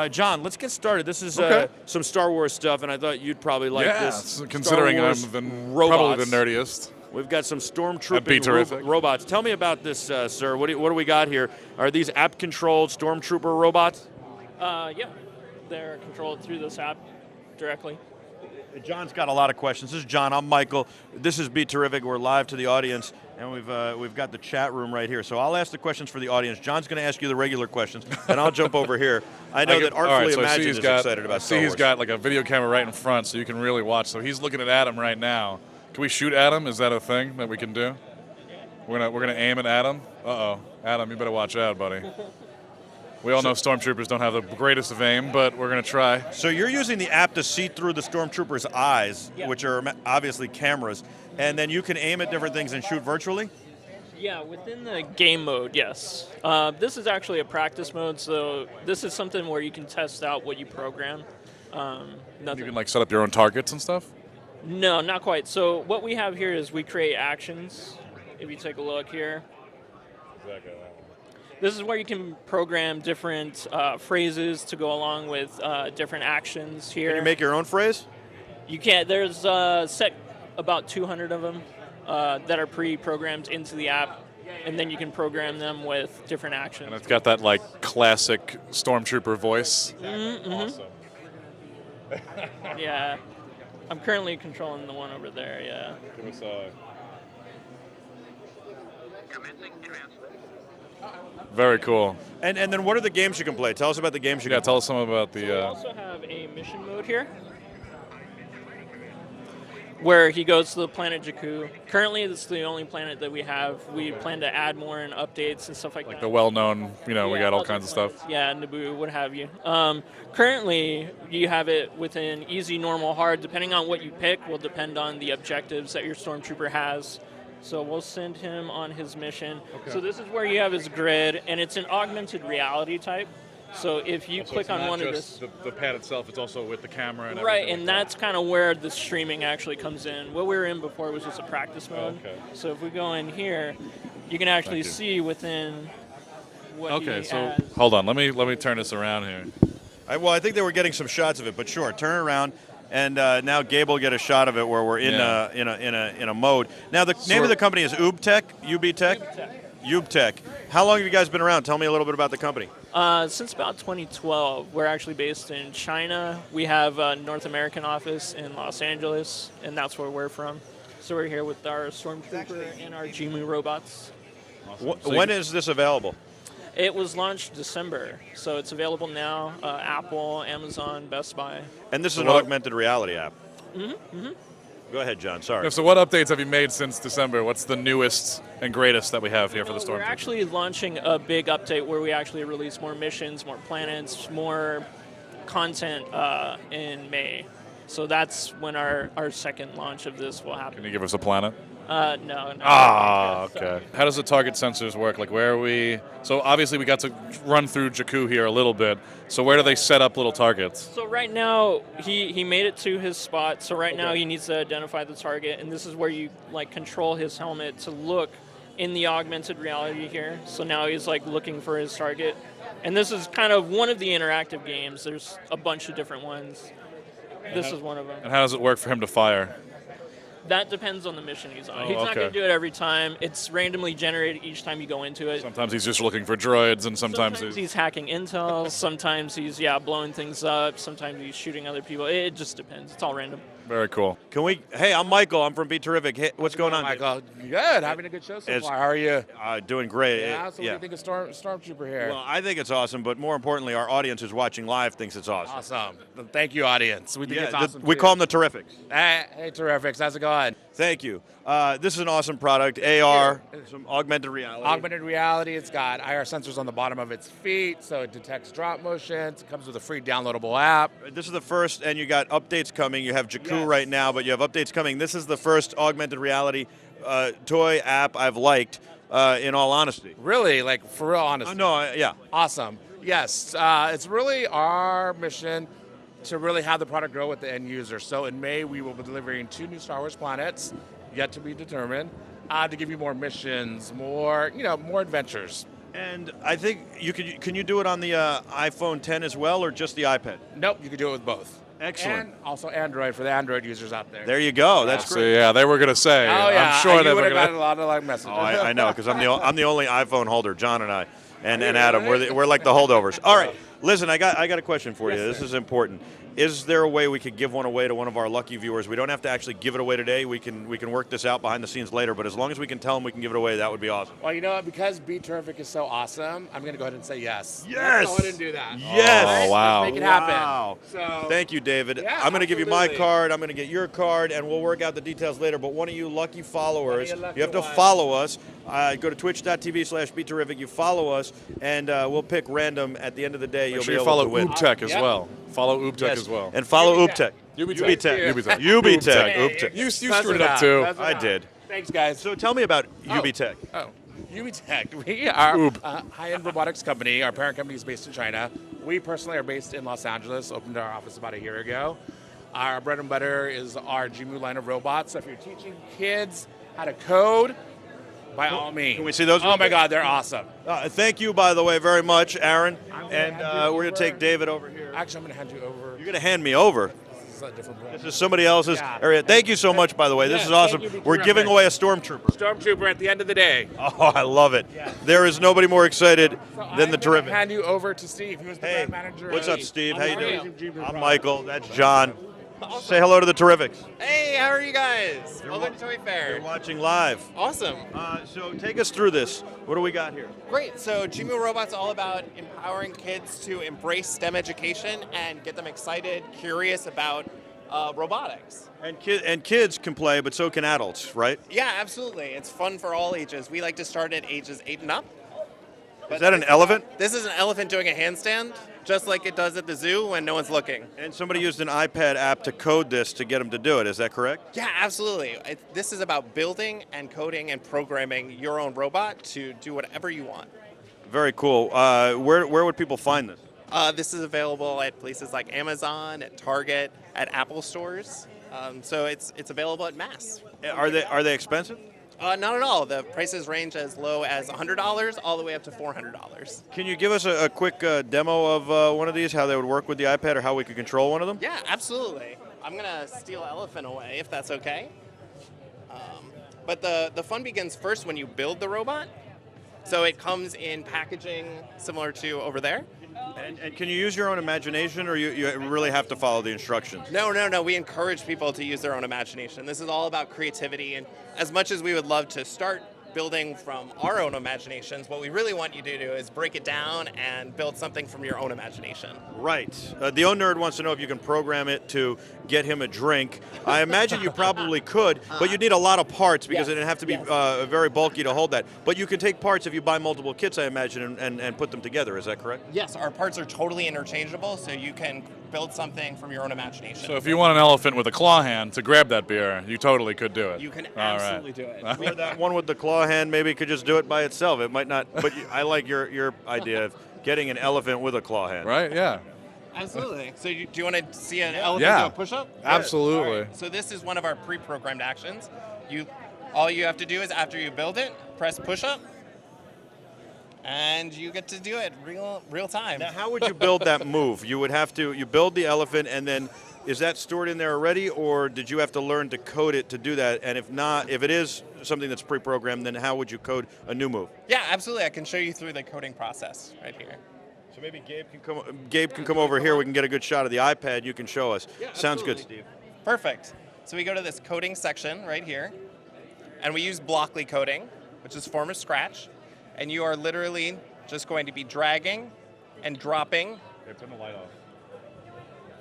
John, let's get started. This is some Star Wars stuff, and I thought you'd probably like this. Considering I'm probably the nerdiest. We've got some Stormtrooper robots. Tell me about this, sir. What do we got here? Are these app-controlled Stormtrooper robots? Yeah, they're controlled through this app directly. John's got a lot of questions. This is John. I'm Michael. This is BeTerrific. We're live to the audience, and we've got the chat room right here. So I'll ask the questions for the audience. John's going to ask you the regular questions, and I'll jump over here. I know that Artfully Imagined is excited about Star Wars. He's got like a video camera right in front, so you can really watch. So he's looking at Adam right now. Can we shoot Adam? Is that a thing that we can do? We're gonna aim at Adam. Uh-oh, Adam, you better watch out, buddy. We all know Stormtroopers don't have the greatest of aim, but we're going to try. So you're using the app to see through the Stormtroopers' eyes, which are obviously cameras, and then you can aim at different things and shoot virtually? Yeah, within the game mode, yes. This is actually a practice mode, so this is something where you can test out what you program. You can like set up your own targets and stuff? No, not quite. So what we have here is we create actions. If you take a look here. Exactly. This is where you can program different phrases to go along with different actions here. Can you make your own phrase? You can. There's set about 200 of them that are pre-programmed into the app, and then you can program them with different actions. And it's got that like classic Stormtrooper voice. Mm-hmm. Awesome. Yeah. I'm currently controlling the one over there, yeah. Give us a... Very cool. And then what are the games you can play? Tell us about the games you can play. Tell us some about the... So we also have a mission mode here, where he goes to the planet Jakku. Currently, this is the only planet that we have. We plan to add more in updates and stuff like that. Like the well-known, we got all kinds of stuff. Yeah, Naboo, what have you. Currently, you have it within easy, normal, hard. Depending on what you pick will depend on the objectives that your Stormtrooper has. So we'll send him on his mission. Okay. So this is where you have his grid, and it's an augmented reality type. So if you click on one of this... The pad itself, it's also with the camera and right, and that's kind of where the streaming actually comes in. What we were in before was just a practice mode. Okay. So if we go in here, you can actually see within what he has. Hold on, let me turn this around here. I think they were getting some shots of it, but sure, turn around. And now Gabe will get a shot of it where we're in a mode. Now the name of the company is UBTECH. UBTECH. UBTECH. How long have you guys been around? Tell me a little bit about the company. Since about 2012. We're actually based in China. We have a North American office in Los Angeles, and that's where we're from. So we're here with our Stormtrooper and our Jimu robots. Awesome. When is this available? It was launched December, so it's available now. Apple, Amazon, Best Buy. And this is an augmented reality app. Mm-hmm. Mm-hmm. Go ahead, John. Sorry. So what updates have you made since December? What's the newest and greatest that we have here for the Stormtrooper? We're actually launching a big update where we actually release more missions, more planets, more content in May. So that's when our second launch of this will happen. Can you give us a planet? No. Okay. How does the target sensors work? Like where are we? So obviously we got to run through Jakku here a little bit. So where do they set up little targets? So right now he made it to his spot. So right now he needs to identify the target, and this is where you like control his helmet to look in the augmented reality here. So now he's like looking for his target, and this is kind of one of the interactive games. There's a bunch of different ones. This is one of them. And how does it work for him to fire? That depends on the mission he's on. He's not going to do it every time. It's randomly generated each time you go into it. Sometimes he's just looking for droids, and sometimes he's hacking intel. Sometimes he's blowing things up. Sometimes he's shooting other people. It just depends. It's all random. Very cool. Hey, I'm Michael. I'm from BeTerrific. Hey, what's going on, Michael? Good. Having a good show so far. How are you? Doing great. Yeah, so what do you think of Stormtrooper here? Well, I think it's awesome, but more importantly, our audience who's watching live thinks it's awesome. Awesome. Thank you, audience. We think it's awesome, we call them the Terrifics. Hey, Terrifics. How's it going? Thank you. This is an awesome product. AR, some augmented reality. Augmented reality. It's got IR sensors on the bottom of its feet, so it detects drop motions. It comes with a free downloadable app. This is the first, and you got updates coming. You have Jakku right now, but you have updates coming. This is the first augmented reality toy app I've liked, in all honesty. Really? Like, for real honesty? Yeah. Awesome. Yes. It's really our mission to really have the product grow with the end user. So in May, we will be delivering 2 new Star Wars planets, yet to be determined, to give you more missions, more adventures. And I think can you do it on the iPhone 10 as well, or just the iPad? Nope, you can do it with both. Excellent. And also Android for the Android users out there. There you go. That's So great. yeah, they were gonna say. Oh yeah, I'm sure you they would were have gotten gonna. a lot of like messages. Oh, I know, because I'm the only iPhone holder. John and I, and Adam, we're like the holdovers. All right, listen, I got a question for you. This is important. Is there a way we could give one away to one of our lucky viewers? We don't have to actually give it away today. We can work this out behind the scenes later. But as long as we can tell them we can give it away, that would be awesome. Well, you know what? Because BeTerrific is so awesome, I'm going to go ahead and say yes. Yes! Let's go ahead and do that. Yes! Oh, wow. Let's make it happen. Wow. So, Thank you, David. Yeah, I'm going to give you my absolutely. card. I'm going to get your card, and we'll work out the details later. But one of you lucky followers, One of you lucky you have to ones. follow us. Go to twitch.tv/BeTerrific. You follow us, and we'll pick random at the end of the day. Make You'll sure be you able follow to win. UBTECH as Yeah. well. Follow UBTECH Yes. as well. And follow UBTECH. UBTECH. UBTECH. UBTECH. You Close screwed it enough. up too. Close I enough. did. Thanks, guys. So tell me about UBTECH. Oh, UBTECH. We are Oob. a high-end robotics company. Our parent company is based in China. We personally are based in Los Angeles. Opened our office about a year ago. Our bread and butter is our Jimu line of robots. So if you're teaching kids how to code, by all means. Can we see those real Oh my quick? God, they're awesome. Thank you, by the way, very much, Aaron. I'm gonna And hand you we're going to over. take David over here. Actually, I'm going to hand you over. You're going to hand me over. This is a different brand. This is somebody else's Yeah. area. Thank you so much, by the way. This Yes, is awesome. thank you, We're BeTerrific. giving away a Stormtrooper. Stormtrooper at the end of the day. Oh, I love it. Yeah. There is nobody more excited So than I'm the gonna Terrific. hand you over to Steve. He was the Hey, brand manager. what's up, Steve? How you doing? Jimu I'm product. Michael. That's John. Say hello to the Terrifics. Hey, how are you guys? You're Welcome wa- to Toy Fair. You're watching live. Awesome. So take us through this. What do we got here? Great. So Jimu Robot's all about empowering kids to embrace STEM education and get them excited, curious about robotics. And kids can play, but so can adults, right? Yeah, absolutely. It's fun for all ages. We like to start at ages 8 and up. Is that an elephant? This is an elephant doing a handstand, just like it does at the zoo when no one's looking. And somebody used an iPad app to code this to get them to do it. Is that correct? Yeah, absolutely. This is about building and coding and programming your own robot to do whatever you want. Very cool. Where would people find this? This is available at places like Amazon, at Target, at Apple stores. So it's available at mass. Are they expensive? Not at all. The prices range as low as $100 all the way up to $400. Can you give us a quick demo of one of these, how they would work with the iPad or how we could control one of them? Yeah, absolutely. I'm going to steal Elephant away if that's okay. But the fun begins first when you build the robot. So it comes in packaging similar to over there. And can you use your own imagination, or you really have to follow the instructions? No. We encourage people to use their own imagination. This is all about creativity. And as much as we would love to start building from our own imaginations, what we really want you to do is break it down and build something from your own imagination. Right. The O Nerd wants to know if you can program it to get him a drink. I imagine you probably could, but you'd need a lot of parts because Yes, it'd have to be yes. very bulky to hold that. But you can take parts if you buy multiple kits, I imagine, and put them together. Is that correct? Yes, our parts are totally interchangeable, so you can build something from your own imagination. So if you want an elephant with a claw hand to grab that beer, you totally could do it. You can All right. absolutely do it. Or that one with the claw hand maybe could just do it by itself. It might not, but I like your idea of getting an elephant with a claw hand. Right? Yeah. Absolutely. So do you want to see an elephant Yeah. do a push-up? Absolutely. All right. So this is one of our pre-programmed actions. All you have to do is after you build it, press push-up, and you get to do it real time. Now, how would you build that move? You would have to, you build the elephant, and then is that stored in there already, or did you have to learn to code it to do that? And if not, if it is something that's pre-programmed, then how would you code a new move? Yeah, absolutely. I can show you through the coding process right here. So maybe Gabe can come over here. We can get a good shot of the iPad. You can show us. Yeah, Sounds good, absolutely. Steve. Perfect. So we go to this coding section right here, and we use Blockly coding, which is form of scratch, and you are literally just going to be dragging and dropping Turn the light off.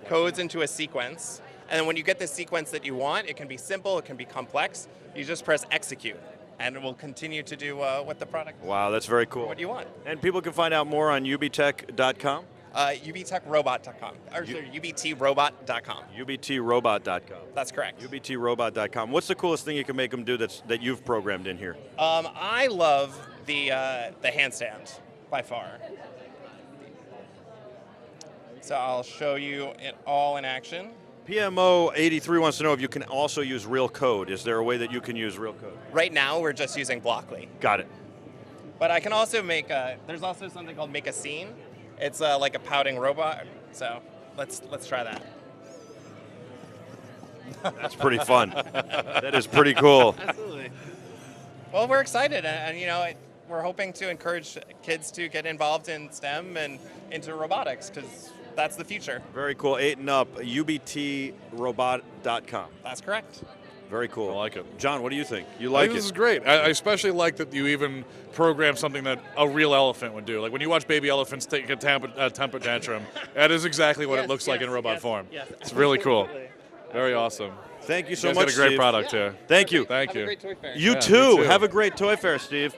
codes into a sequence. And then when you get the sequence that you want, it can be simple, it can be complex. You just press execute, and it will continue to do what the product, Wow, that's very cool. what you want. And people can find out more on ubtech.com, UBTEChrobot.com, or sorry, UBTrobot.com. ubtrobot.com. That's correct. ubtrobot.com. What's the coolest thing you can make them do that you've programmed in here? I love the handstand by far. So I'll show you it all in action. PMO83 wants to know if you can also use real code. Is there a way that you can use real code? Right now, we're just using Blockly. Got it. But I can also make. There's also something called make a scene. It's like a pouting robot. So let's try that. That's pretty fun. That is pretty cool. Absolutely. Well, we're excited, and we're hoping to encourage kids to get involved in STEM and into robotics because that's the future. Very cool. 8 and up. UBTRobot.com. That's correct. Very cool. I like it. John, what do you think? You I like think it? this is great. I especially like that you even program something that a real elephant would do. Like when you watch baby elephants take a temper tantrum, that is exactly what it looks like in robot form. Yes, It's really cool. absolutely. Very awesome. Thank you so You guys much, got a great Steve. product here. Thank you. Thank Have a you. great toy fair. You Yeah, too. you too. Have a great toy fair, Steve.